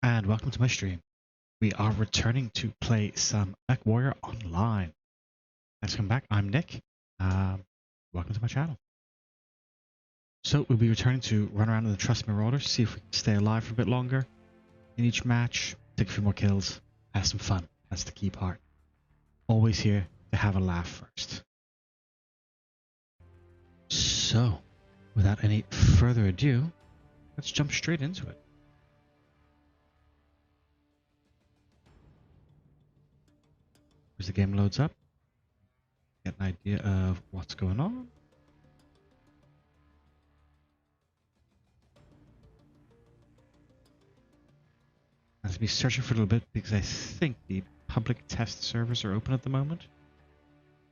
and welcome to my stream. We are returning to play some Mechwarrior Online. Thanks for coming back. I'm Nick. Welcome to my channel. So we'll be returning to run around in the Trust Marauder, see if we can stay alive for a bit longer in each match, take a few more kills, have some fun. That's the key part. Always here to have a laugh first. So, without any further ado, let's jump straight into it. As the game loads up, get an idea of what's going on. I have to be searching for a little bit because I think the public test servers are open at the moment.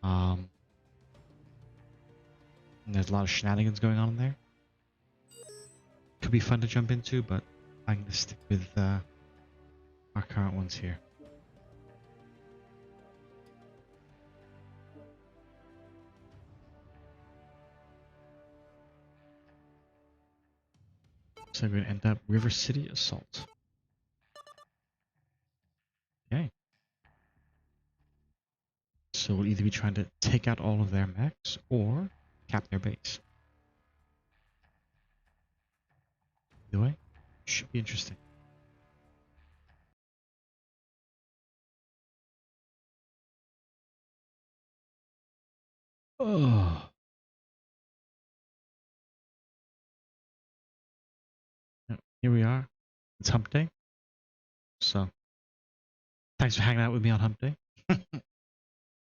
And there's a lot of shenanigans going on in there. Could be fun to jump into, but I'm going to stick with our current ones here. So we're going to end up River City Assault. Okay. So we'll either be trying to take out all of their mechs or cap their base. Either way, should be interesting. Oh. Here we are. It's hump day. So, thanks for hanging out with me on hump day.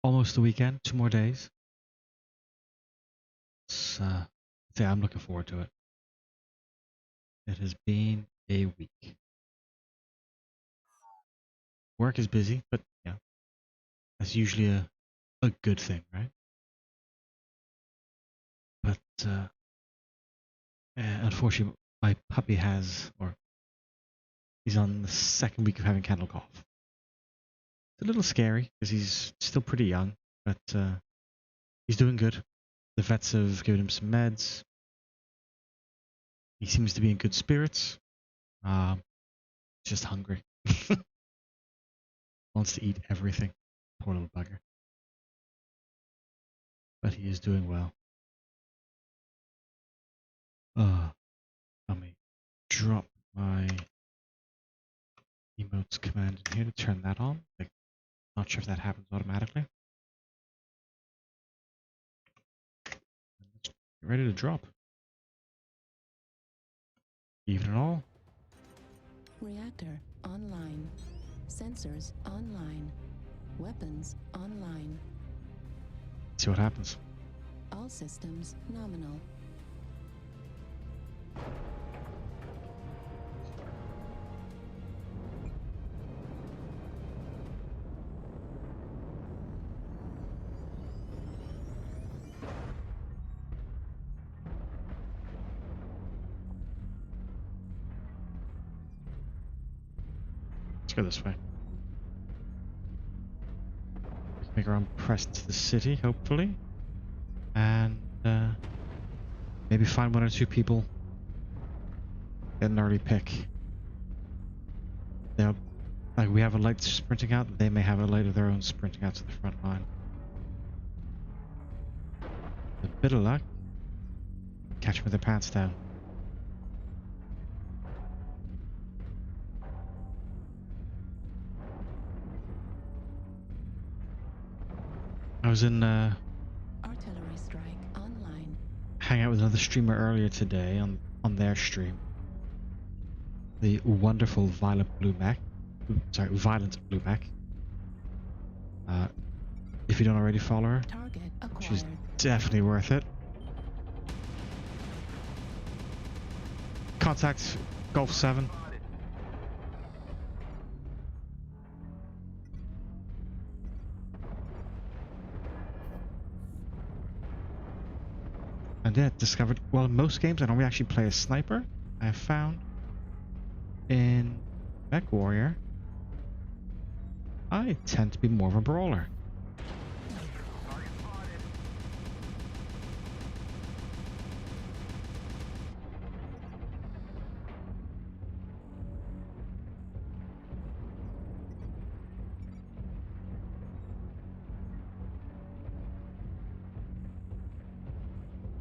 Almost the weekend, 2 more days. It's, yeah, I'm looking forward to it. It has been a week. Work is busy, but yeah, that's usually a good thing, right? But unfortunately, my puppy he's on the 2nd week of having kennel cough. It's a little scary because he's still pretty young, but he's doing good. The vets have given him some meds. He seems to be in good spirits. He's just hungry. Wants to eat everything. Poor little bugger. But he is doing well. Let me drop my emotes command in here to turn that on. Like, not sure if that happens automatically. Let's get ready to drop. Even it all. Reactor online. Sensors online. Weapons online. See what happens. All systems nominal. Let's go this way. Make our own press into the city, hopefully. And maybe find 1 or 2 people. Get an early pick. They'll, like, we have a light sprinting out, they may have a light of their own sprinting out to the front line. With a bit of luck, catch them with their pants down. I was in Artillery strike online. hang out with another streamer earlier today on their stream. The wonderful Violent Blue Mech. Violent Blue Mech. If you don't already follow her, Target acquired. she's definitely worth it. Contact Golf 7. And yeah, discovered, well, in most games I normally actually play a sniper. I have found in Mechwarrior, I tend to be more of a brawler.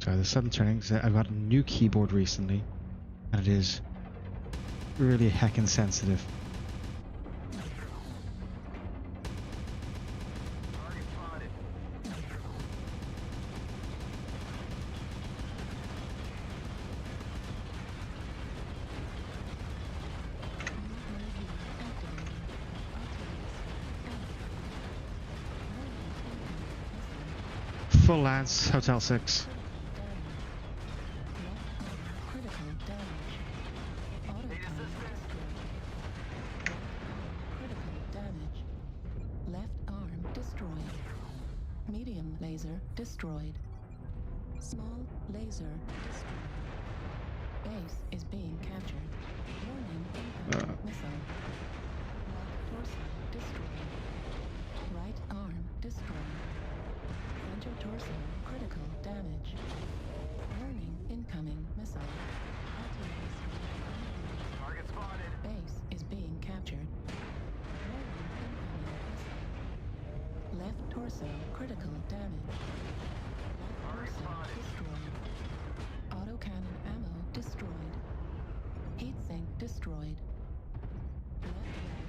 Sorry, the sudden turning. I got a new keyboard recently, and it is really heckin' sensitive. Full Lance, Hotel 6. Critical damage. Auto critical damage. Left arm destroyed. Medium laser destroyed. Small laser destroyed. Base is being captured. Warning, incoming missile. Left torso destroyed. Right arm destroyed. Center torso critical damage. Warning, incoming missile. Artillery strike. Target spotted. Base is being captured. Warning, incoming missile. Left torso critical damage. Left torso destroyed. Autocannon ammo destroyed. Heatsink destroyed. Left leg.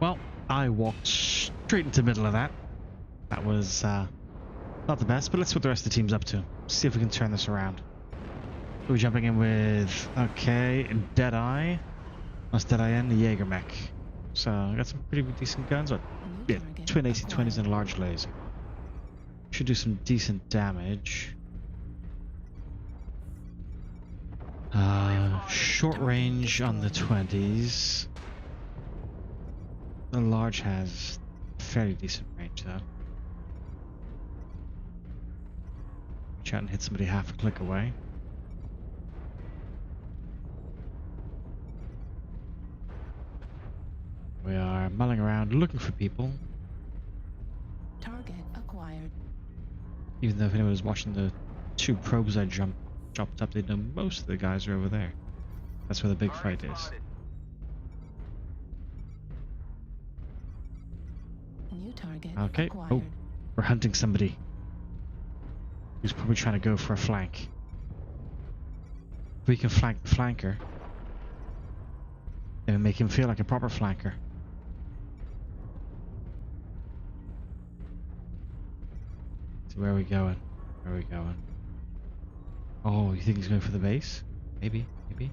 Well, I walked straight into the middle of that. That was not the best, but let's see what the rest of the team's up to. See if we can turn this around. We're jumping in with, okay, Deadeye. That's Deadeye and the MegaMek. So, I got some pretty decent guns. But yeah, twin AC-20s and a large laser. Should do some decent damage. Short range on the 20s. The large has fairly decent range though. Reach out and hit somebody half a click away. We are mulling around looking for people. Target acquired. Even though if anyone was watching the two probes I dropped up, they'd know most of the guys are over there. That's where the big fight is. New target Okay. acquired. Oh, we're hunting somebody who's probably trying to go for a flank. If we can flank the flanker, then make him feel like a proper flanker. So where are we going? Where are we going? Oh, you think he's going for the base? Maybe, maybe.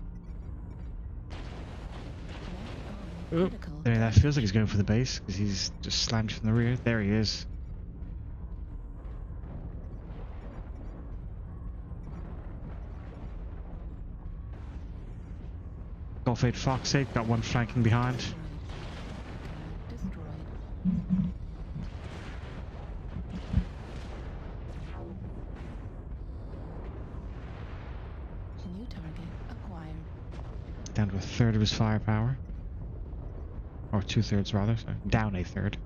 Oh, Critical there, that feels like he's going for the base because he's just slammed from the rear. There he is. Golf 8 Fox 8 got one flanking behind. destroyed. New target acquired. Down to a third of his firepower. Or 2/3 rather, so down a third.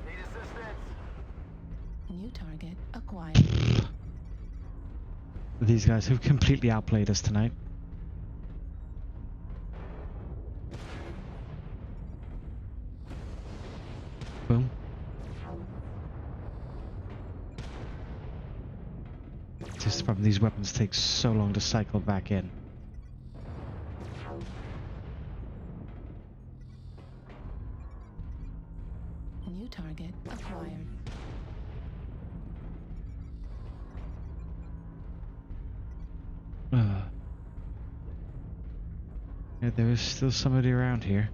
Need assistance. New target acquired. These guys have completely outplayed us tonight. Boom. Just the problem, these weapons take so long to cycle back in. New target acquired. Yeah, there is still somebody around here.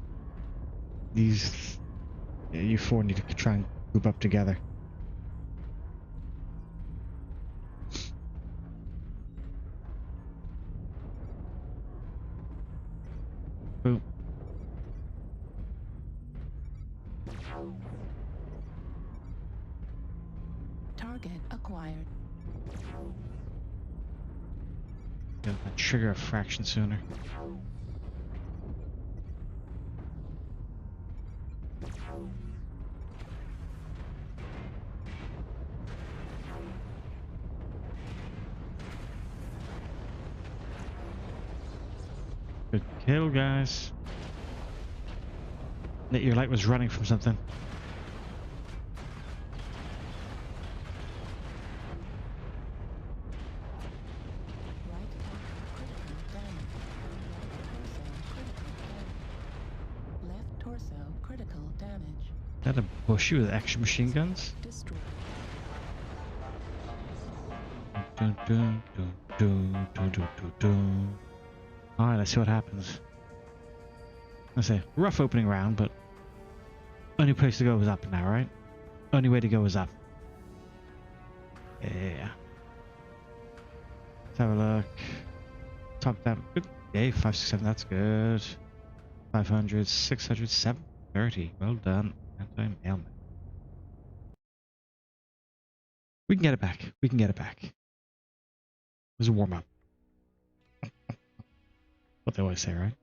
These... Yeah, you four need to try and group up together. Boom. Target acquired. Get that trigger a fraction sooner. Good kill, guys. That your light was running from something. Right torso critical damage. Is that a bushy with extra machine guns? Destroyed. Dun, dun, dun, dun, dun, dun, dun, dun. Alright, let's see what happens. Let's say rough opening round, but only place to go is up now, right? Only way to go is up. Yeah. Let's have a look. Top down. Good. Yay, 567, that's good. 500, 600, 730. Well done. Anti-mailman. We can get it back. We can get it back. It was a warm up. What they always say, right?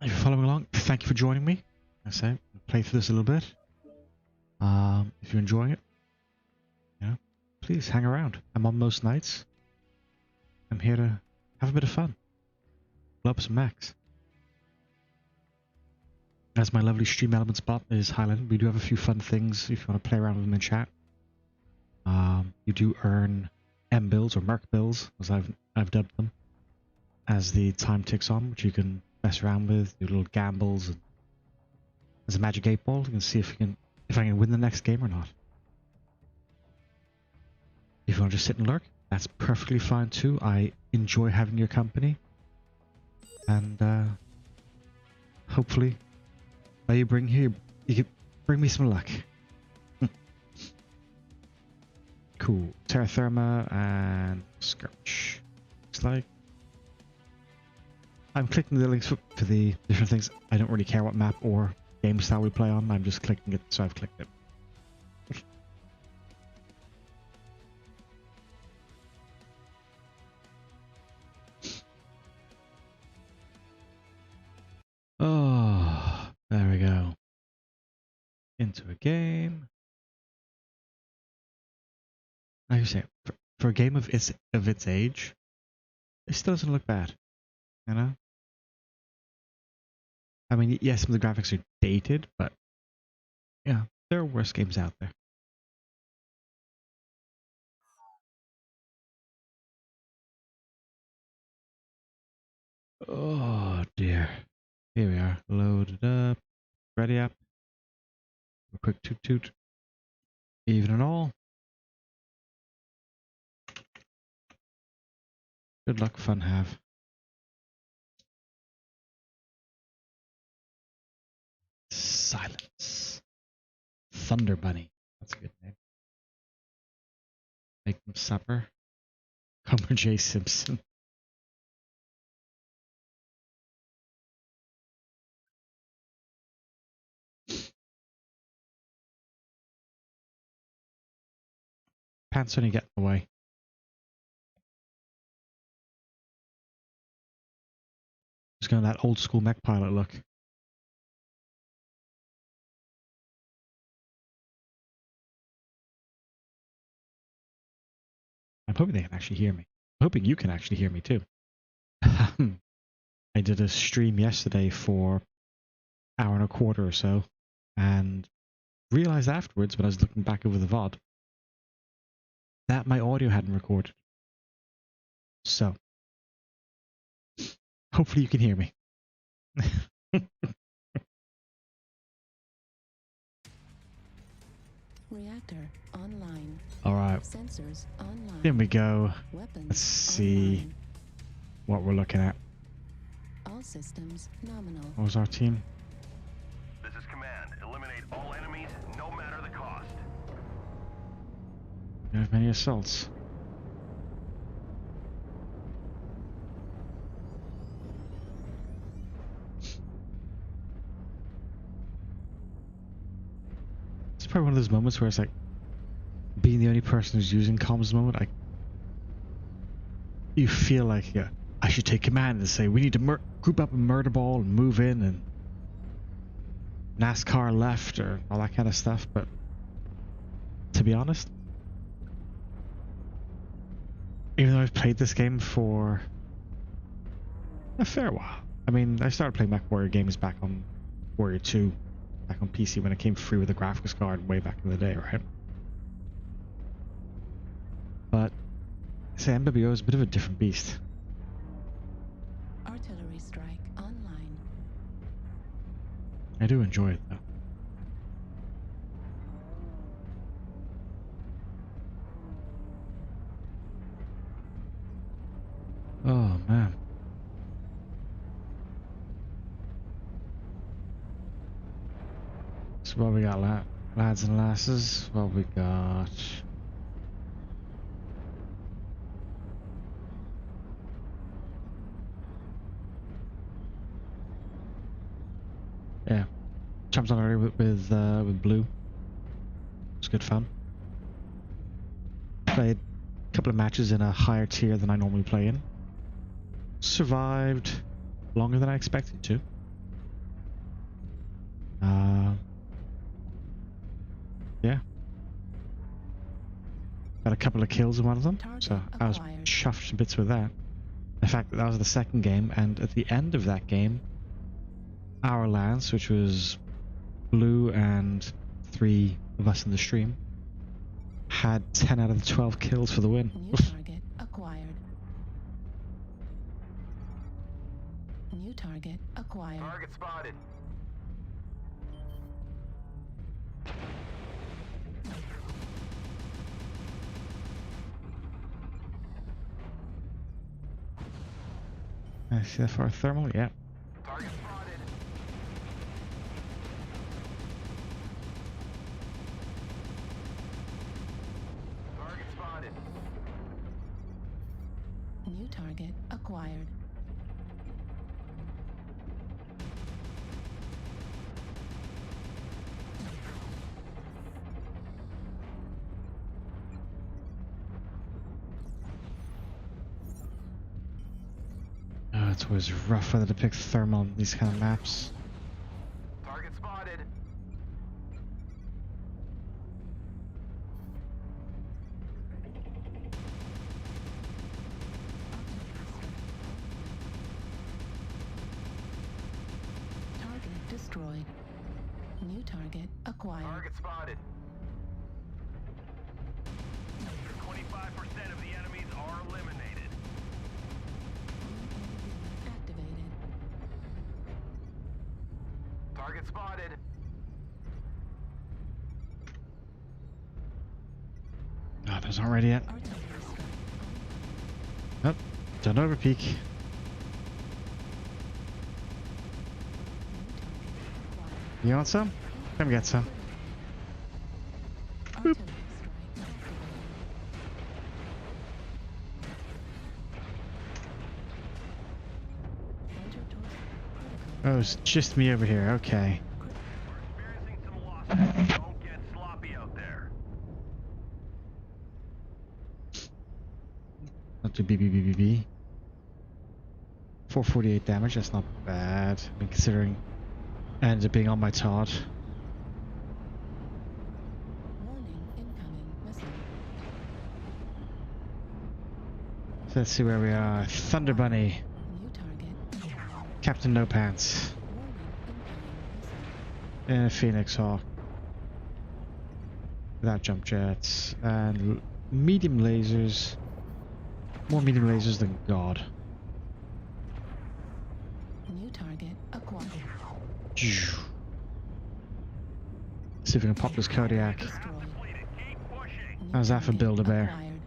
If you're following along, thank you for joining me. I say, play through this a little bit. If you're enjoying it, please hang around. I'm on most nights. I'm here to have a bit of fun. Blow up some mechs. As my lovely stream elements bot is highlighted, we do have a few fun things if you want to play around with them in chat. You do earn M bills or Merc bills, as I've dubbed them, as the time ticks on, which you can mess around with, do little gambles, and there's a magic 8 ball. You can see if I can win the next game or not. If you want to just sit and lurk, that's perfectly fine too. I enjoy having your company, and hopefully, by you can bring me some luck. Cool. Terra Therma and Skirmish. Looks like I'm clicking the links for the different things. I don't really care what map or game style we play on. I'm just clicking it, so I've clicked it. Oh, there we go. Into a game. Like you say, for a game of its age, it still doesn't look bad, you know? I mean, yes, some of the graphics are dated, but yeah, there are worse games out there. Oh dear. Here we are, loaded up, ready up. A quick toot toot. Even and all. Good luck, fun have. Silence. Thunder Bunny. That's a good name. Make them supper. Homer J. Simpson. Pants only get in the way. Just going that old school mech pilot look. I'm hoping they can actually hear me. I'm hoping you can actually hear me too. I did a stream yesterday for an hour and a quarter or so, and realized afterwards when I was looking back over the VOD that my audio hadn't recorded. So, hopefully you can hear me. Reactor online. Alright, Sensors online. here we go. Weapons Let's see online. what we're looking at. All systems nominal. What was our team? This is command. Eliminate all enemies, no matter the cost. We have many assaults. It's probably one of those moments where it's like, being the only person who's using comms at the moment, you feel like, yeah, I should take command and say, we need to group up a murder ball and move in and NASCAR left or all that kind of stuff, but to be honest, even though I've played this game for A fair while. I mean, I started playing Mechwarrior games back on Warrior 2, back on PC when it came free with a graphics card way back in the day, right? But, say, MWO is a bit of a different beast. Artillery strike online. I do enjoy it, though. Oh, man. So what we got, lads and lasses? What we got? Yeah, jumped on earlier with Blue. It's good fun. Played a couple of matches in a higher tier than I normally play in. Survived longer than I expected to. Yeah. Got a couple of kills in one of them, so I was chuffed to bits with that. In fact, that was the second game, and at the end of that game, our lance, which was Blue and 3 of us in the stream, had 10 out of the 12 kills for the win. New target acquired. New target acquired. Target spotted. I see that for a thermal, yeah. Target spotted. Target spotted. New target acquired. Oh, it's always rough whether to pick thermal on these kind of maps. Target spotted. Target destroyed. New target acquired. Target spotted. 25% of the enemies are eliminated. Activated. Target spotted. Oh, there's not ready yet. Artillery strike online. Nope, don't overpeak. New target acquired. You want some? Come get some. Artillery strike activated. Enter torso. Critical. Oh, it's just me over here, okay. We're experiencing some losses. Don't get sloppy out there. Not too BBBBB. 448 damage, that's not bad. I mean, considering I ended up being on my Todd. Warning, incoming missile. So let's see where we are. Thunder Bunny, New target. Captain No Pants, Warning, incoming missile. and Phoenix Hawk. Without jump jets. And medium lasers. More medium lasers than God. New target acquired. See if we can pop this Kodiak. Destroyed. Depleted. Keep pushing. New How's that for target Build-A-Bear? acquired.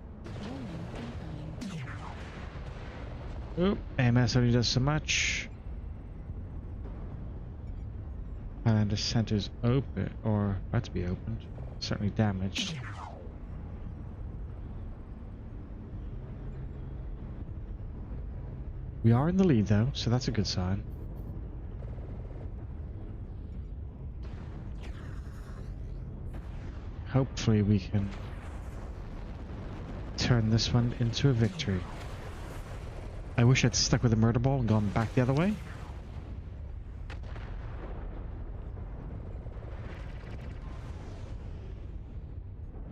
Warning, incoming. Oop, AMS only does so much. And the center's open, or about to be opened. Certainly damaged. We are in the lead though, so that's a good sign. Hopefully we can turn this one into a victory. I wish I'd stuck with the murder ball and gone back the other way.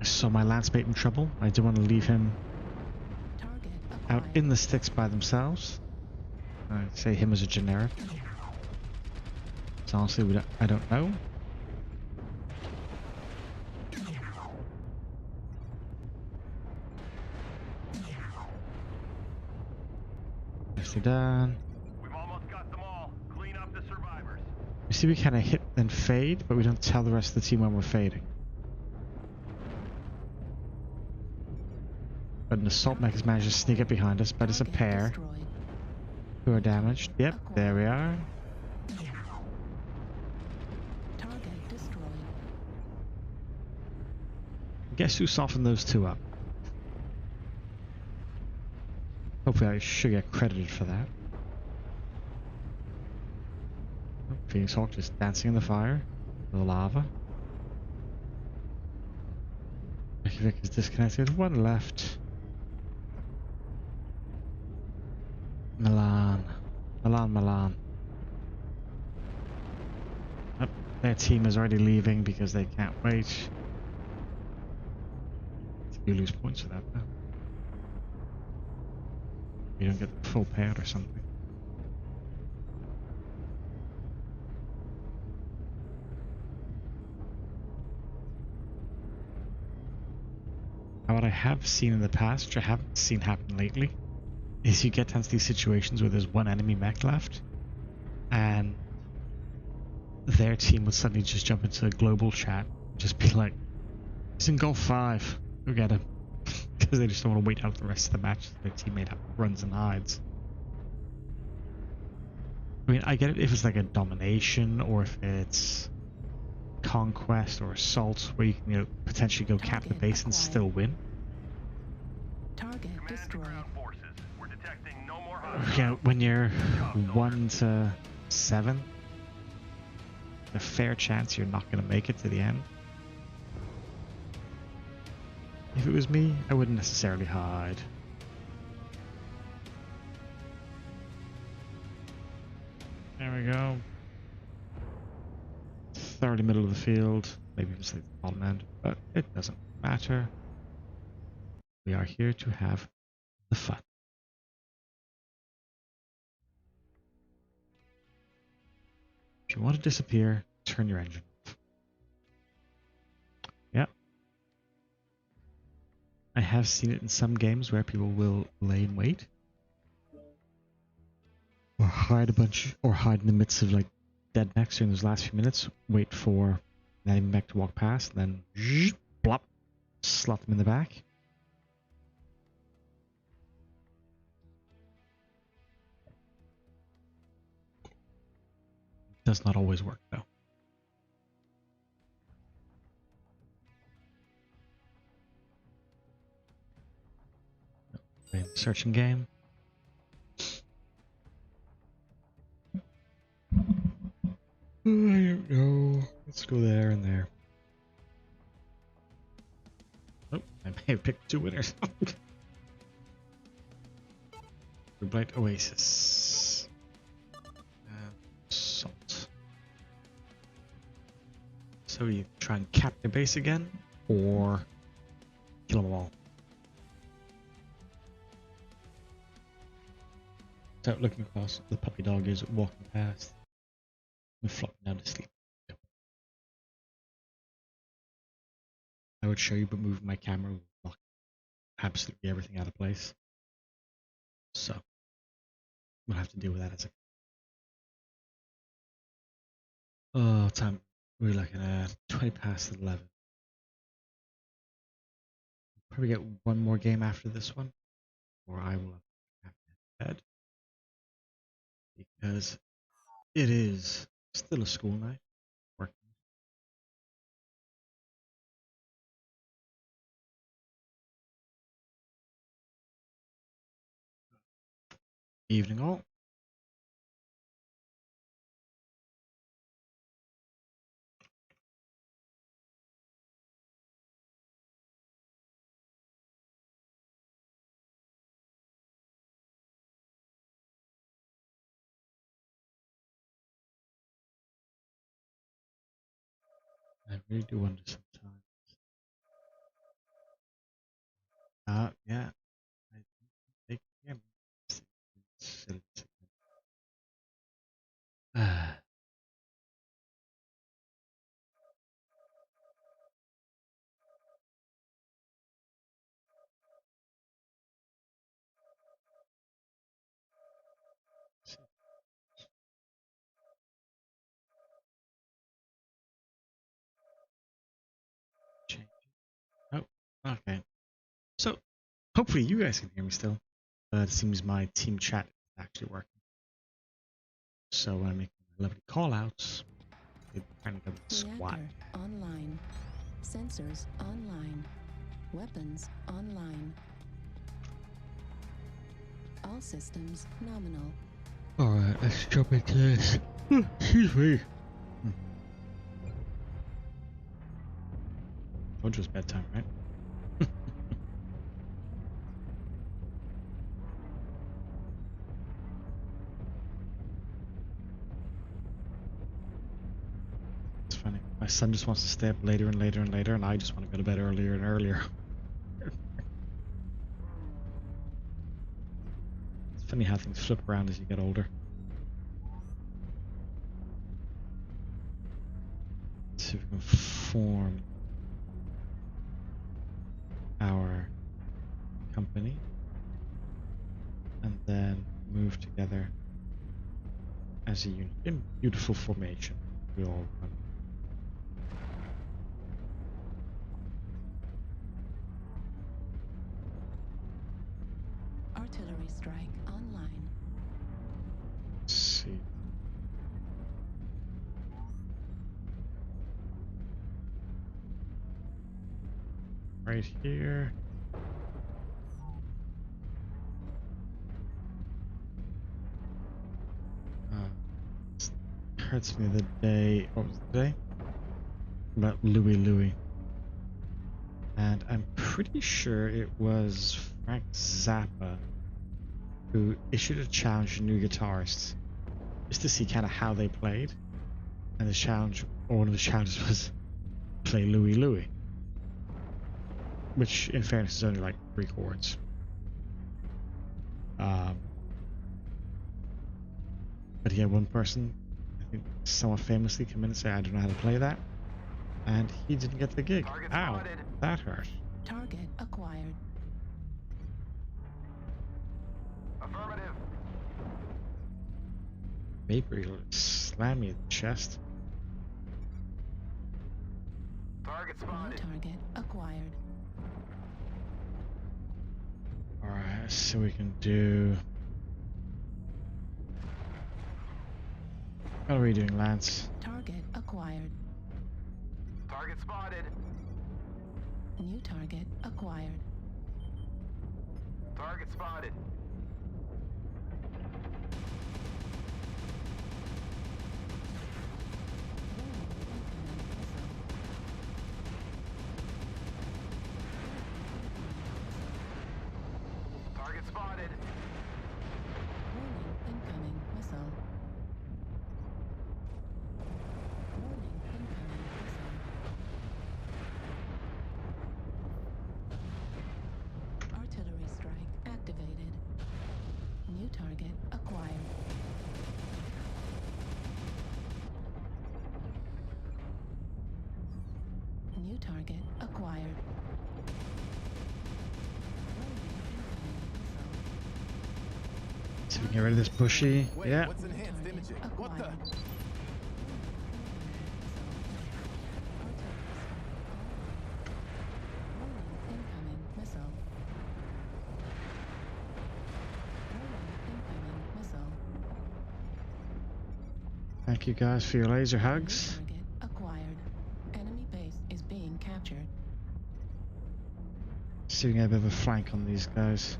I saw my landsmate in trouble. I didn't want to leave him Target out acquired. in the sticks by themselves. I'd say him as a generic. So honestly, I don't know. Nicely done. We've almost got them all. Clean up the survivors. You see, we kind of hit and fade, but we don't tell the rest of the team when we're fading. But an assault mech has managed to sneak up behind us, but it's a Target pair destroyed. who are damaged. Yep, there we are. Target destroyed. Guess who softened those two up? Hopefully I should get credited for that. Oh, Phoenix Hawk just dancing in the fire. The lava. MegaMek is disconnected. One left. Milan. Milan. Oh, their team is already leaving because they can't wait. You lose points for that though. You don't get the full payout or something. Now what I have seen in the past, which I haven't seen happen lately, is you get into these situations where there's one enemy mech left, and their team would suddenly just jump into a global chat and just be like, he's in Gulf 5, go get him. Because they just don't want to wait out the rest of the match so their teammate runs and hides. I mean, I get it if it's like a domination, or if it's conquest or assault, where you can, you know, potentially go cap the Target base and acquired. still win. Target Command to destroyed. ground forces. We're detecting no more hostiles. Yeah, when you're 1 to 7, a fair chance you're not going to make it to the end. If it was me, I wouldn't necessarily hide. There we go. Thoroughly middle of the field. Maybe it's like the bottom end, but it doesn't matter. We are here to have the fun. If you want to disappear, turn your engine off. Yep. I have seen it in some games where people will lay in wait. Or hide a bunch, or hide in the midst of like dead mechs during those last few minutes. Wait for an enemy mech to walk past, and then blop, slot them in the back. Does not always work though. Okay, searching game. I don't know. Let's go there and there. Oh, I may have picked two winners. Blight Oasis. And Salt. So you try and cap the base again, or kill them all. Without looking across, the puppy dog is walking past and flopping down to sleep. I would show you, but moving my camera would knock absolutely everything out of place. So we'll have to deal with that as a. Oh, time. We're looking at 20 past 11. Probably get one more game after this one, or I will have to head because it is still a school night. Working. Evening all. I really do wonder sometimes. Yeah. I think yeah. Silly. Ah. Change. Oh, okay. So, hopefully you guys can hear me still. It seems my team chat is actually working. So when I make my lovely call outs, they kind of go SWAT. Reactor online. Sensors online. Weapons online. All systems nominal. Alright, let's jump into this. Excuse me. Told you it's bedtime, right? It's funny. My son just wants to stay up later and later and later, and I just want to go to bed earlier and earlier. It's funny how things flip around as you get older. Let's see if we can form our company and then move together as a unit in beautiful formation. We all run. Artillery strike online. Let's see. Right here. Hurts me the day. What was the day? About Louis. And I'm pretty sure it was Frank Zappa who issued a challenge to new guitarists just to see kind of how they played. And the challenge, or one of the challenges, was play Louis. Which, in fairness, is only like 3 chords. But he had one person, I think, somewhat famously come in and say, I don't know how to play that. And he didn't get the gig. Ow, that hurt. Target acquired. Affirmative. Maybe he'll slam me in the chest. Target New spotted. target acquired. Alright, so we can do... What are we doing, Lance? Target acquired. Target spotted. New target acquired. Target spotted. Target spotted. Warning, incoming missile. Warning, incoming missile. Artillery strike activated. New target acquired. New target acquired. So we can get rid of this bushy. Wait, Yeah. what's enhanced imaging? What the? Thank you guys for your laser hugs. Target acquired. Enemy base is being captured. See if we can get a bit of a flank on these guys.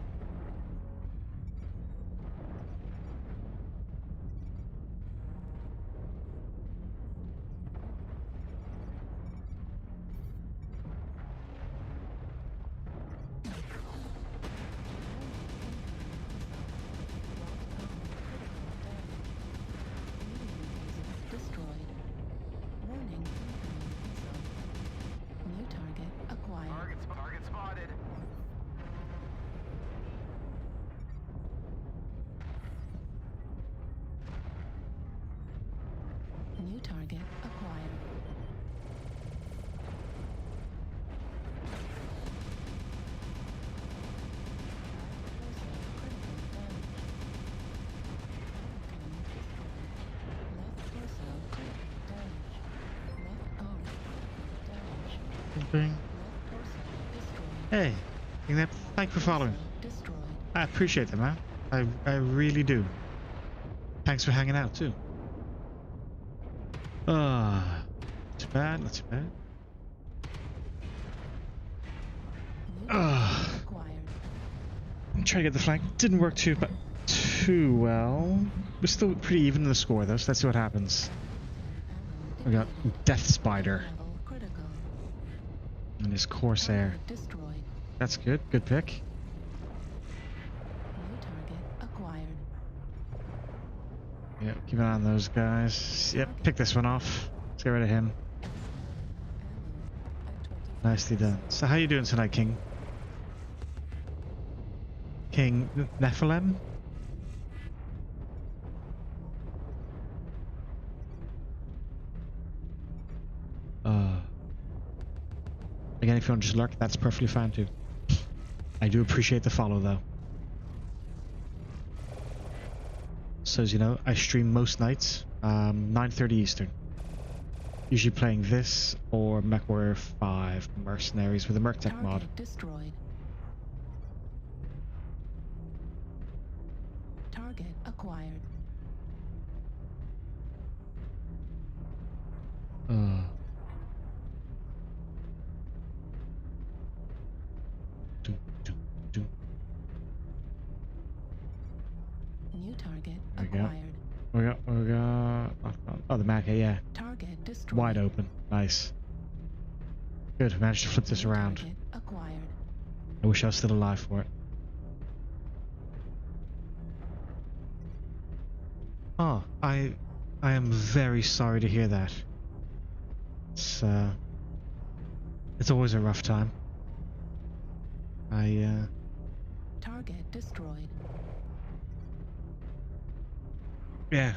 Destroyed. Warning, incoming missile. New target acquired. Target spotted. New target acquired. Bing. Hey, thank you for following. I appreciate that, man. I really do. Thanks for hanging out too. Not too bad, not too bad. I'm trying to get the flank. Didn't work too well. We're still pretty even in the score though, so let's see what happens. We got Death Spider and his Corsair. That's good. Good pick. New target acquired. Yep, keep an eye on those guys. Yep, pick this one off. Let's get rid of him. Nicely done. So how you doing tonight, King? King Nephilim? Again, if you want to just lurk, that's perfectly fine too. I do appreciate the follow though. So as you know, I stream most nights, 9:30 Eastern. Usually playing this or Mechwarrior 5 Mercenaries with a MerTech mod. Destroyed. Target acquired. New target acquired. We got. Oh, the Mech, yeah. Target destroyed. Wide open. Nice. Good. Managed to flip this around. Target acquired. I wish I was still alive for it. Oh, I am very sorry to hear that. It's always a rough time. Target destroyed. Yeah.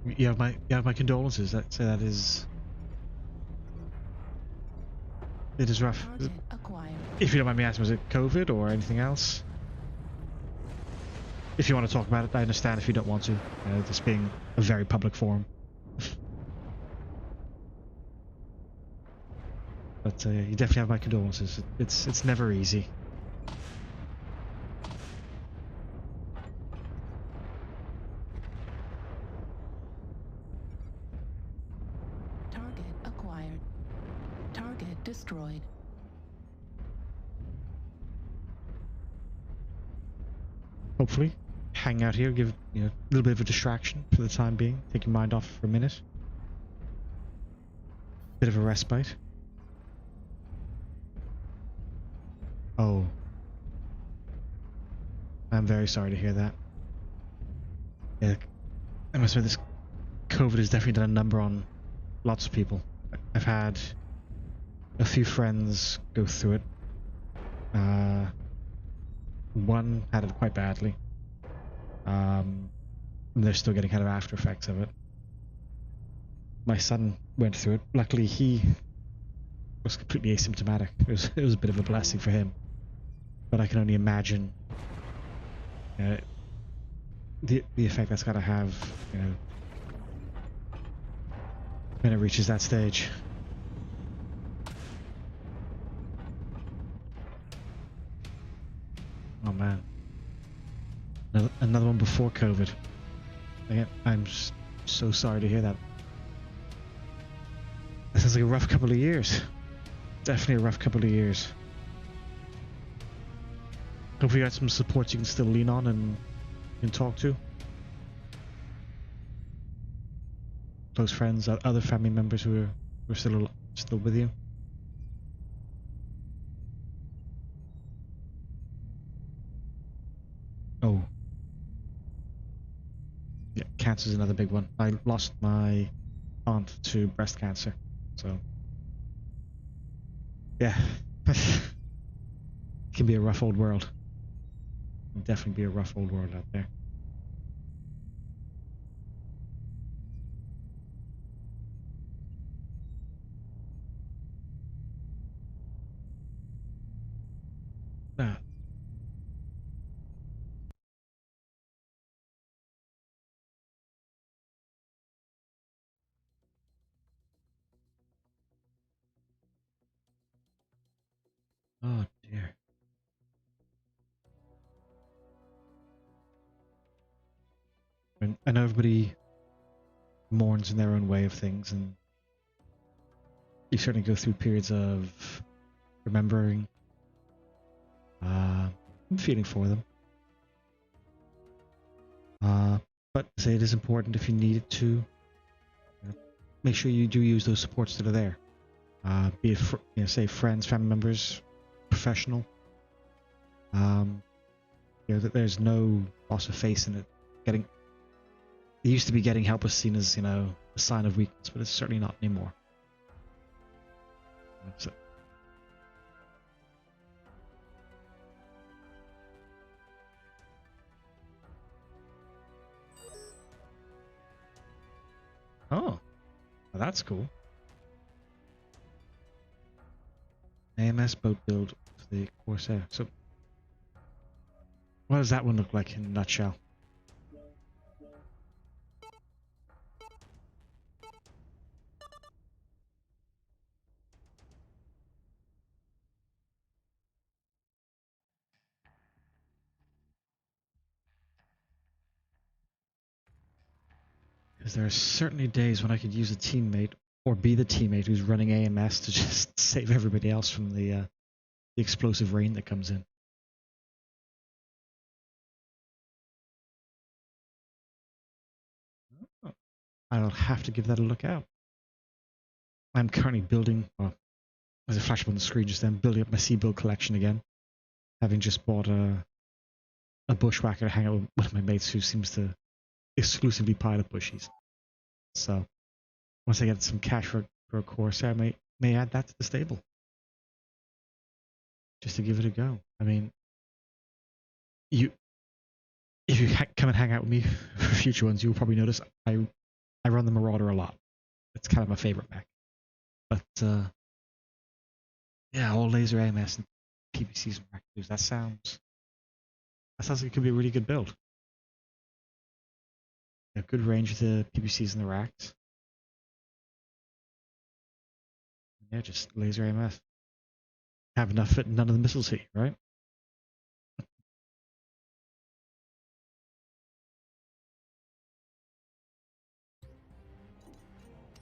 You have my condolences. That is. It is rough. Target acquired. If you don't mind me asking, was it COVID or anything else? If you want to talk about it, I understand if you don't want to. This being a very public forum. But you definitely have my condolences. It's never easy. Target acquired. Target destroyed. Hopefully, hang out here, give a little bit of a distraction for the time being. Take your mind off for a minute. Bit of a respite. Oh. I'm very sorry to hear that. Yeah, I must admit, this COVID has definitely done a number on lots of people. I've had a few friends go through it. One had it quite badly. And they're still getting kind of after effects of it. My son went through it. Luckily, he was completely asymptomatic. It was a bit of a blessing for him. But I can only imagine the effect that's got to have, when it reaches that stage. Oh man, another one before COVID. Again, I'm so sorry to hear that. That sounds like a rough couple of years. Definitely a rough couple of years. Hopefully you got some support you can still lean on and talk to. Close friends, other family members who are still with you. Oh. Yeah, cancer's another big one. I lost my aunt to breast cancer, so yeah. It can be a rough old world. Definitely be a rough old world out there. Oh dear. I know everybody mourns in their own way of things, and you certainly go through periods of remembering. I'm feeling for them. But say it is important if you need it to. Make sure you do use those supports that are there. Be it, say friends, family members, professional. That there's no loss of face in it. It used to be getting help was seen as, a sign of weakness, but it's certainly not anymore. So, oh, well, that's cool. AMS boat build for the Corsair. So, what does that one look like in a nutshell? Because there are certainly days when I could use a teammate or be the teammate who's running AMS to just save everybody else from the explosive rain that comes in. Oh, I'll have to give that a look out. I'm currently building, as a flash up on the screen just then, building up my sea build collection again. Having just bought a bushwhacker to hang out with one of my mates who seems to exclusively pilot bushies. So once I get some cash for a Corsair, I may add that to the stable. Just to give it a go. I mean, if you come and hang out with me for future ones, you'll probably notice I run the Marauder a lot. It's kind of my favorite mech. But yeah, all laser AMS and PPCs and Raccoons. That sounds like it could be a really good build. Good range of the PPCs and the racks. Yeah, just laser AMS. Have enough of it and none of the missiles hit you, right?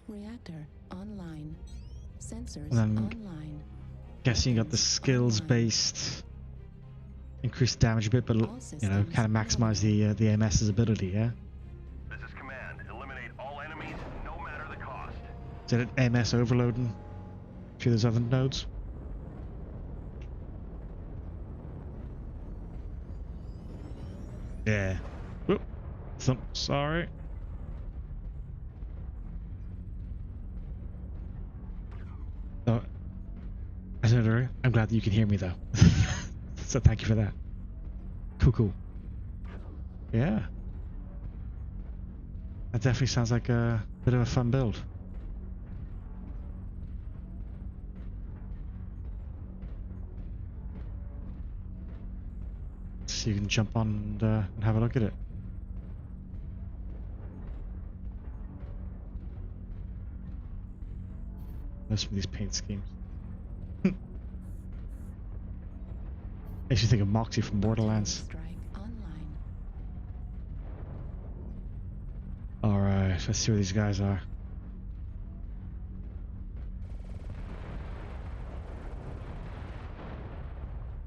Reactor online. Sensors And then online. Guessing you got the skills based, increase damage a bit, but kind of maximize the AMS's ability, yeah? This is command. Eliminate all enemies, no matter the cost. Is it AMS overloading a few of those other nodes? Yeah. Whoop. Sorry. Oh, as I said earlier, I'm glad that you can hear me though. So thank you for that. Cool. Yeah. That definitely sounds like a bit of a fun build. So you can jump on and have a look at it. Most of these paint schemes. Makes you think of Moxie from Borderlands. Alright, let's see where these guys are.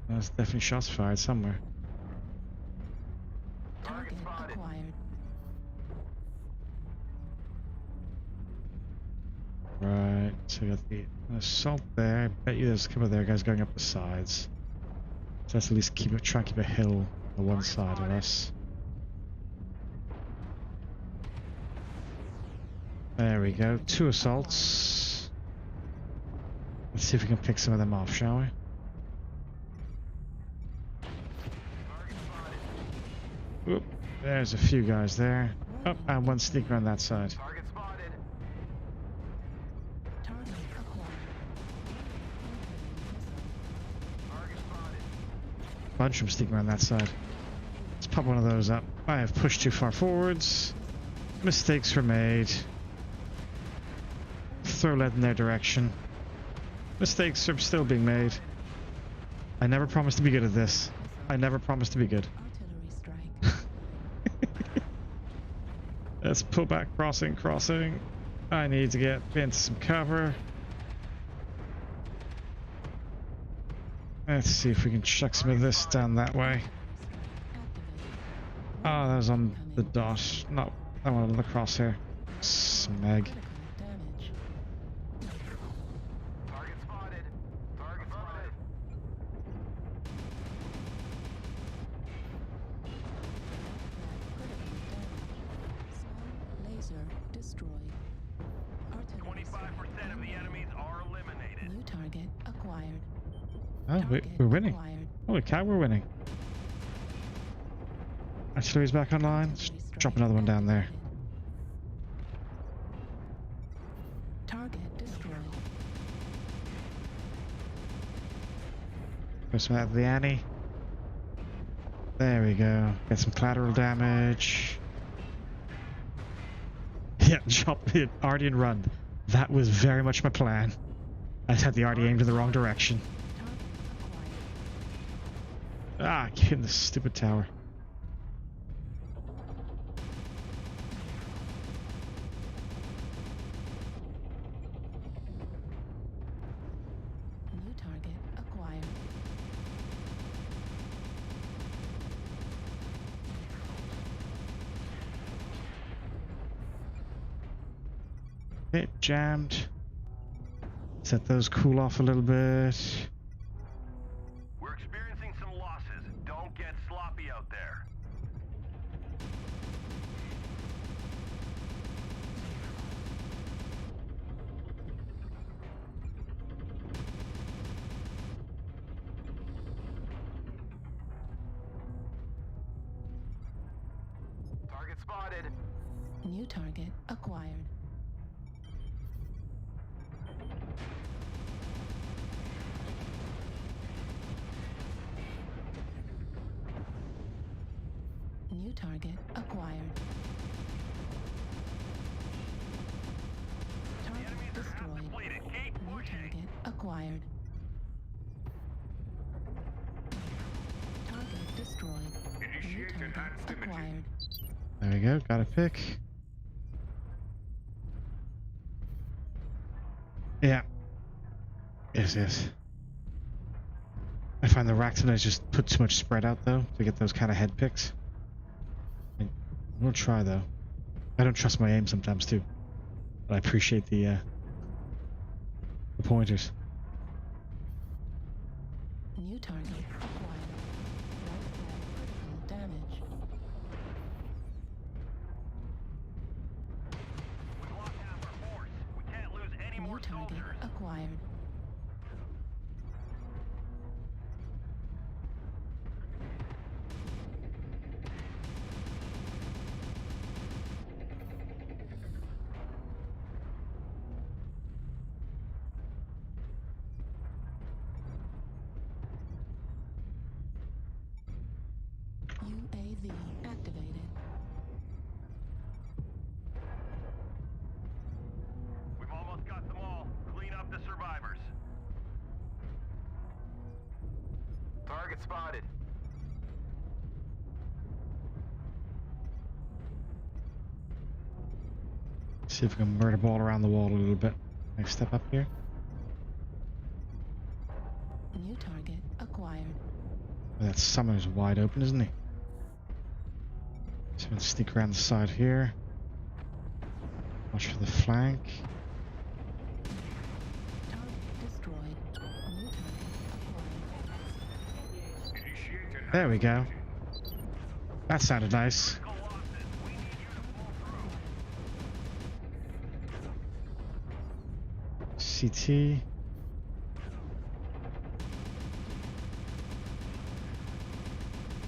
There's definitely shots fired somewhere. Target acquired. Right, so we got the assault there. I bet you there's a couple of their guys going up the sides. So let's at least try and keep a hill on one side of us. There we go, 2 assaults. Let's see if we can pick some of them off, shall we? Oop, there's a few guys there. Oh, and one sneaker on that side. Target spotted. Target acquired. Target spotted. Bunch of them sneaking around that side. Let's pop one of those up. I have pushed too far forwards. Mistakes were made. Throw lead in their direction. Mistakes are still being made. I never promised to be good at this. I never promised to be good. Artillery strike. Let's pull back. Crossing. I need to get into some cover. Let's see if we can chuck some of this down that way. Oh, that was on the dot. No, that one on the crosshair. Smeg. Critical damage. Target spotted. Target spotted. Critical damage. Small laser destroyed. Artillery 25% of the enemies are eliminated. New target acquired. Oh, Target we're winning. acquired. Holy cow, we're winning. Artillery's back online. Let's drop another one down there. Target destroyed. Put some out of the Annie. There we go. Get some collateral damage. Yeah, drop it. Arty and run. That was very much my plan. I just had the Arty aimed in the wrong direction. Target acquired. Ah, get in the stupid tower. New target acquired. Bit jammed. Set those cool off a little bit. We're experiencing some losses. Don't get sloppy out there. Target spotted. New target acquired. New target acquired. Target Enemies are half destroyed. depleted. Keep New pushing. target acquired. Target destroyed. New target acquired. There we go. Got a pick. Yeah. Yes. I find the rack sometimes just put too much spread out though to get those kind of head picks. We'll try though. I don't trust my aim sometimes too, but I appreciate the pointers. New target acquired. Right critical damage. We lost half our force. We can't lose any New more target soldiers. acquired. UAV activated. We've almost got them all. Clean up the survivors. Target spotted. See if we can murder ball around the wall a little bit. Next step up here. New target acquired. That summoner's wide open, isn't he? So let's sneak around the side here. Watch for the flank. Target destroyed. New target acquired. There we go. That sounded nice. Critical losses. We need you to pull through. CT.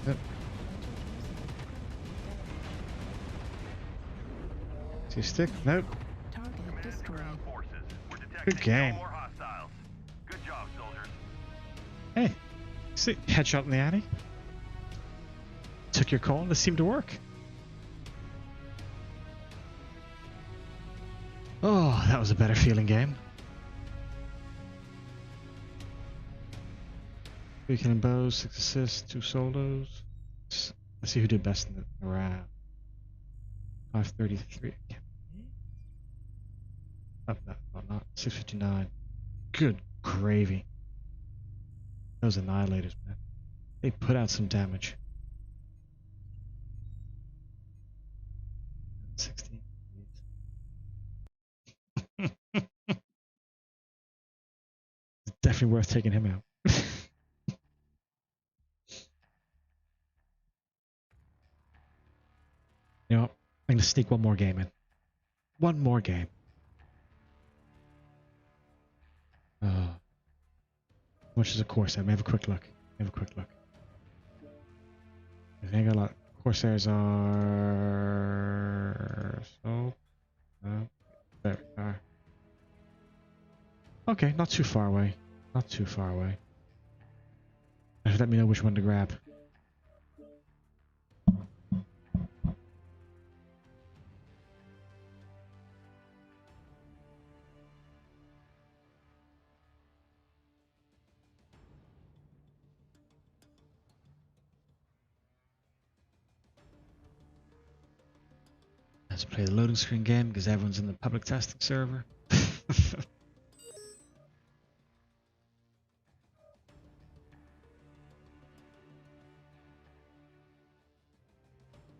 Yep. C-stick? Nope. Target Command to destroyed. ground forces. We're detecting Good game. no more hostiles. Good job, soldiers. Hey, see, headshot in the Annie. Took your call and it seemed to work. Oh, that was a better feeling game. 3 killing bows, 6 assists, 2 solos. Let's see who did best in the round. 533. Up that, not 659. Good gravy. Those annihilators, man. They put out some damage. 16. It's definitely worth taking him out. You know what? I'm going to sneak one more game in. One more game. How much is a Corsair? Let me have a quick look. I think a lot. Corsairs are... So... there we are. Okay, not too far away. Let me know which one to grab. Let's play the loading screen game because everyone's in the public testing server.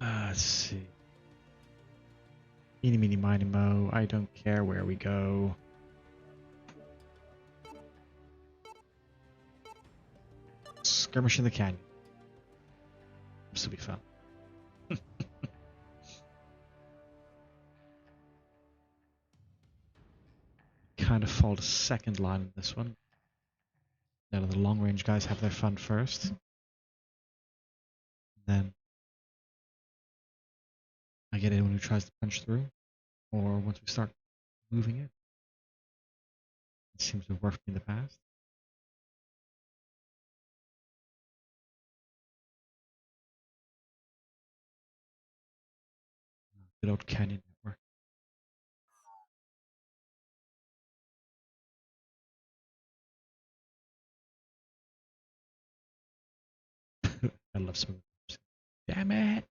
Let's see. Eeny, meeny, miny, mo. I don't care where we go. Skirmish in the canyon. This will be fun. Kind of fall to second line in this one. Now the long range guys have their fun first. Then I get anyone who tries to punch through, or once we start moving it. It seems to have worked in the past. Good old Canyon Network. I love some of them. Damn it!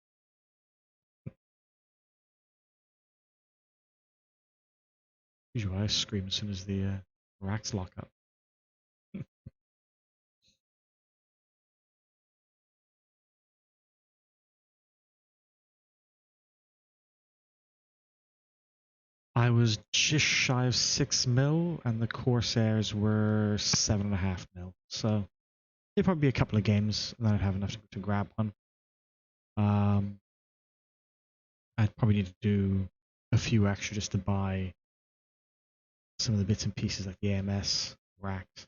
Usually I scream as soon as the racks lock up. I was just shy of 6 mil, and the Corsairs were 7.5 mil. So it'd probably be a couple of games, and then I'd have enough to grab one. I'd probably need to do a few extra just to buy some of the bits and pieces like the AMS racks.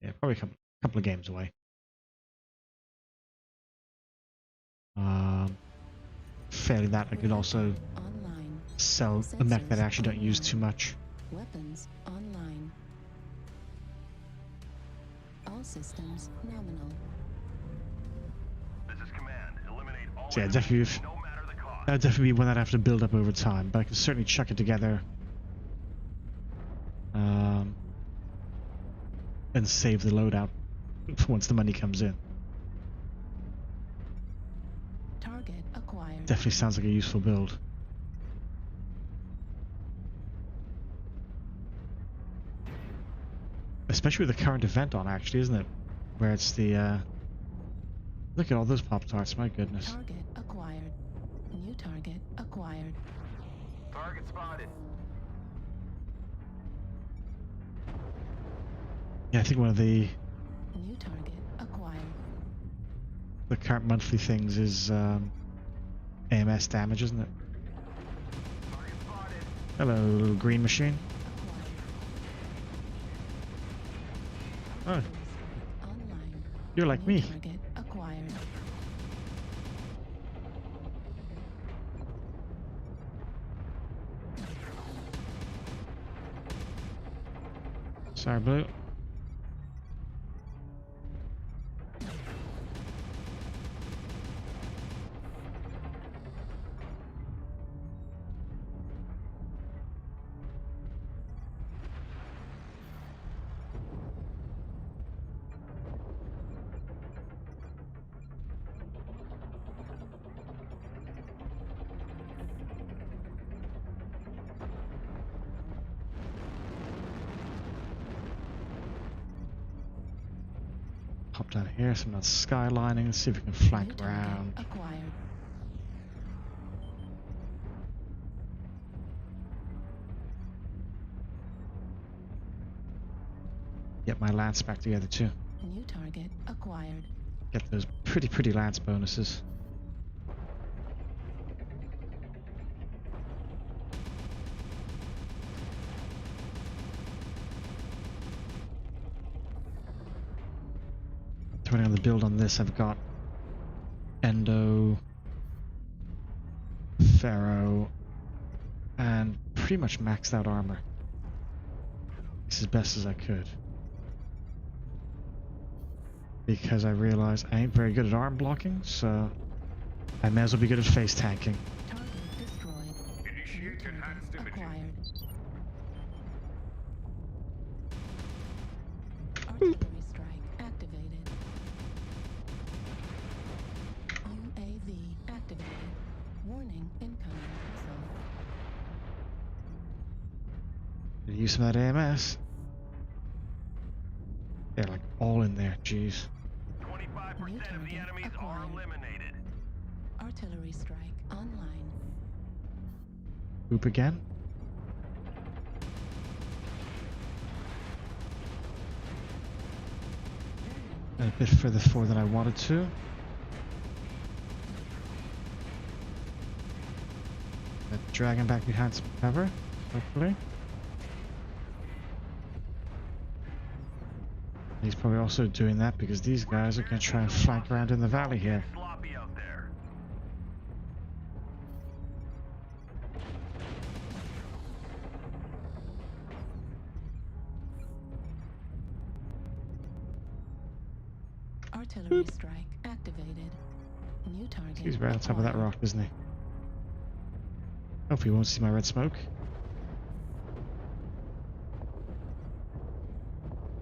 Yeah, probably a couple of games away. Failing that, I could also sell a mech that I actually don't use too much. Weapons online. All systems nominal. This is command. Eliminate all So yeah, enemies, no matter the cost. that'd definitely be one that I have to build up over time, but I can certainly chuck it together and save the loadout once the money comes in. Target acquired. Definitely sounds like a useful build. Especially with the current event on, actually, isn't it? Where it's the look at all those Pop-Tarts, my goodness. Target acquired. New target acquired. Target spotted. Yeah, I think one of the New target acquired. current monthly things is AMS damage, isn't it? Target spotted. Hello, little green machine. Acquired. Oh, Online. you're like New me. target acquired. Sorry, Blue. Pop down here, so I'm not skylining. Let's see if we can flank New target around. acquired. Get my lance back together too. New target acquired. Get those pretty lance bonuses. Depending on the build on this, I've got Endo, Pharaoh, and pretty much maxed out armor. It's as best as I could. Because I realize I ain't very good at arm blocking, so I may as well be good at face tanking. Target destroyed. Initiate enhanced imaging. Acquired. Artillery strike activated. UAV activated. Warning, incoming missile. Did you use some of that AMS? They're like all in there, jeez. 25% of the enemies are eliminated. Artillery strike online. Oop again. A bit further forward than I wanted to. But dragging back behind some cover, hopefully. He's probably also doing that because these guys are going to try and flank around in the valley here. Sloppy out there. Artillery strike activated. New target. He's right on top of that rock, isn't he? Hopefully he won't see my red smoke.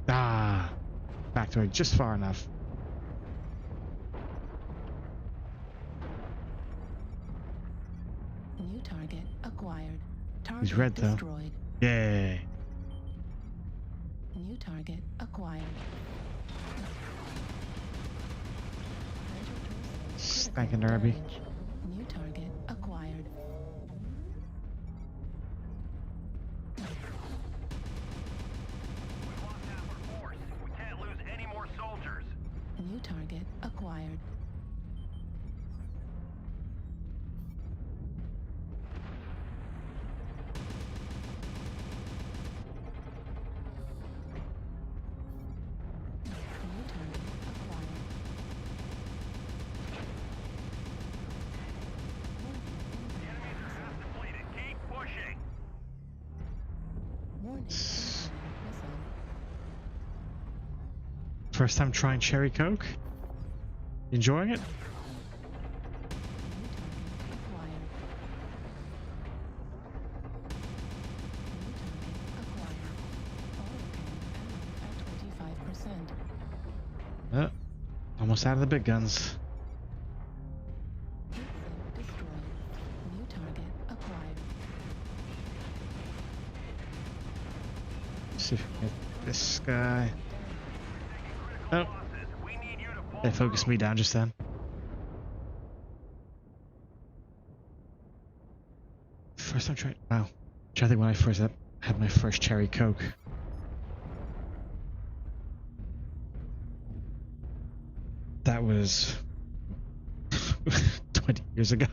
Ah! Backed away just far enough. New target acquired. Target He's red though. destroyed. Yay! New target acquired. Spanking derby. New target acquired. We lost half our force. We can't lose any more soldiers. New target acquired. New target acquired. The enemies are half depleted. Keep pushing. Warning, incoming missile. First time trying cherry coke? Enjoying it? New target acquired. New target acquired. Autocannon ammo at 25%. Almost out of the big guns. Heat sink destroyed. New target acquired. See if we can get this guy. Oh, Losses. We need you to pull they focused me down just then. First time trying. Wow. I think when I first had my first cherry coke. That was 20 years ago.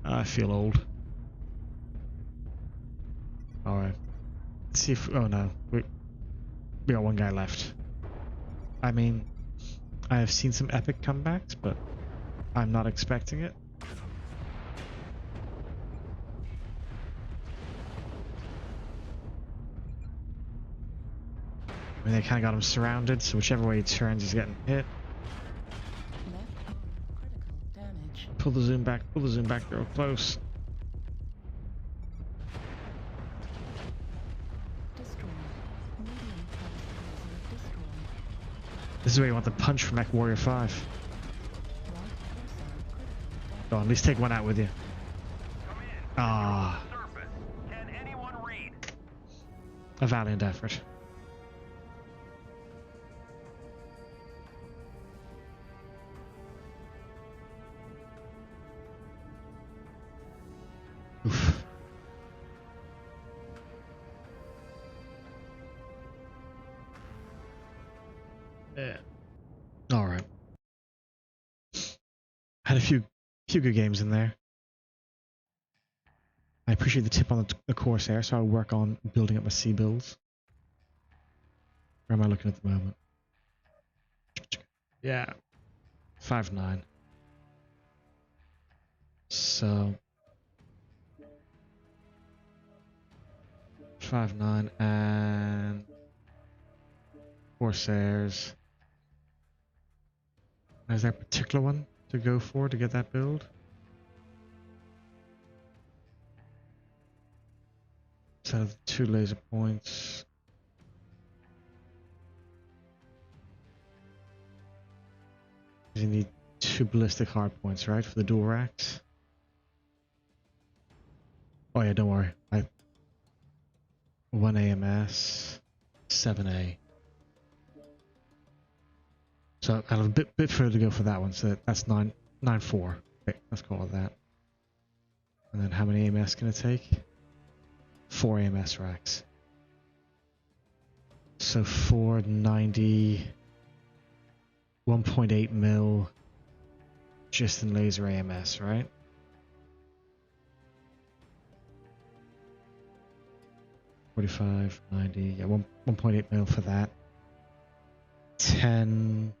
I feel old. Alright. Let's see if. Oh no. We got one guy left. I mean, I have seen some epic comebacks, but I'm not expecting it. I mean, they kind of got him surrounded, so whichever way he turns, he's getting hit. Left arm critical damage. Pull the zoom back, they're all close. Destroyed. Medium class laser destroyed. This is where you want the punch from Mechwarrior 5. Right torso critical Go on, at least take one out with you. Come in. Ah, Surface. Can anyone read? a valiant effort. Yeah. All right. Had a few good games in there. I appreciate the tip on the Corsair, so I'll work on building up my sea builds. Where am I looking at the moment? Yeah. 5-9. So 5-9 and Corsairs. Is there a particular one to go for to get that build? Instead of 2 laser points. You need 2 ballistic hard points, right, for the dual racks? Oh yeah, don't worry. 1 AMS, 7A. So I have a bit further to go for that one. So that's 9-4. Okay, let's call it that. And then how many AMS can it take? 4 AMS racks. So 490, 1.8 mil, just in laser AMS, right? $45, $90, yeah, 1.8 mil for that. 10,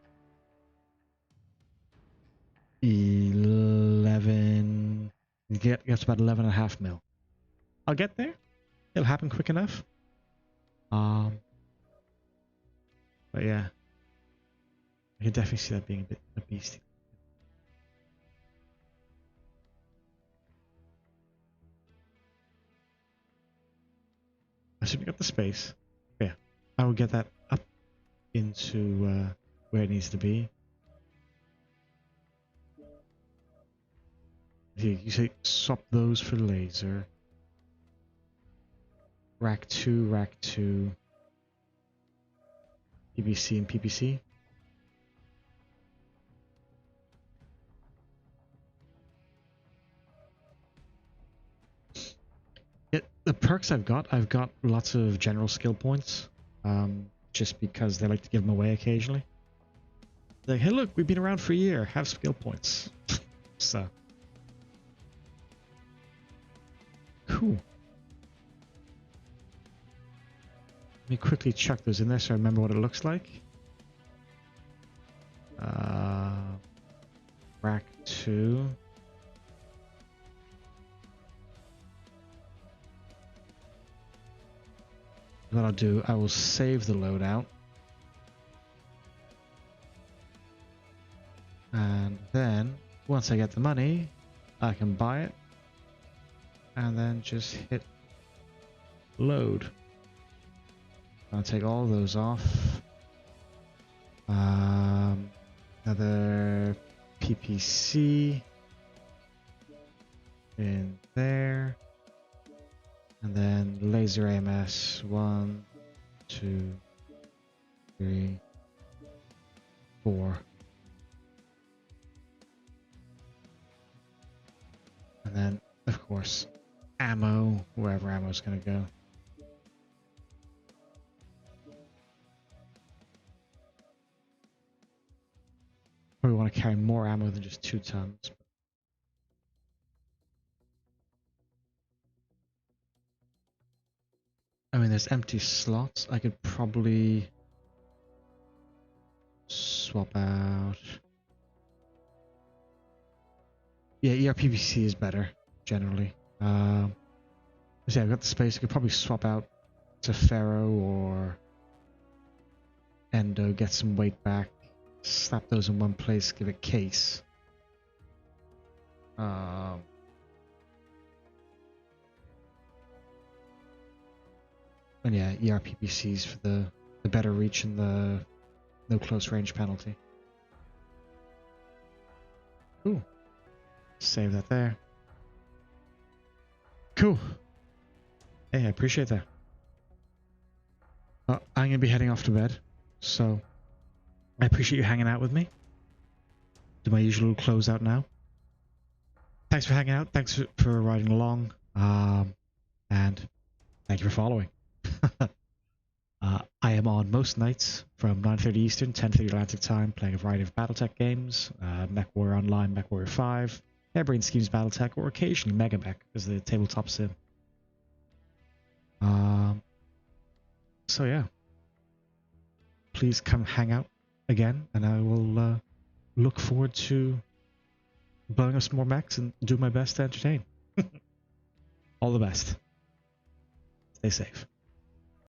11, you get to about 11.5 mil. I'll get there. It'll happen quick enough. But yeah, I can definitely see that being a bit a beastie. I should have got the space. Yeah, I will get that up into where it needs to be. You say swap those for laser. Rack 2, PPC and PPC. Yeah, the perks I've got lots of general skill points. Just because they like to give them away occasionally. Like, hey look, we've been around for a year, have skill points. So. Cool. Let me quickly chuck those in there so I remember what it looks like. Rack 2. What I'll do, I will save the loadout. And then, once I get the money, I can buy it. And then just hit load. I'll take all those off. Another PPC in there. And then laser AMS 1, 2, 3, 4. And then, of course, ammo, wherever ammo's gonna go. Probably want to carry more ammo than just 2 tons. I mean, there's empty slots. I could probably swap out. Yeah, ERPVC is better, generally. Yeah, I've got the space. I could probably swap out to Ferro or Endo, get some weight back, slap those in one place, give it case. And yeah, ERPPCs for the better reach and the no close range penalty. Ooh. Save that there. Cool. Hey, I appreciate that. I'm going to be heading off to bed, so I appreciate you hanging out with me. Do my usual close out now. Thanks for hanging out. Thanks for riding along. And thank you for following. I am on most nights from 9:30 Eastern, 10:30 Atlantic time, playing a variety of BattleTech games, Mechwarrior Online, Mechwarrior 5, Harebrained Schemes BattleTech, or occasionally MegaMek as the tabletop sim. So yeah, please come hang out again, and I will look forward to blowing up some more mechs and do my best to entertain. All the best. Stay safe.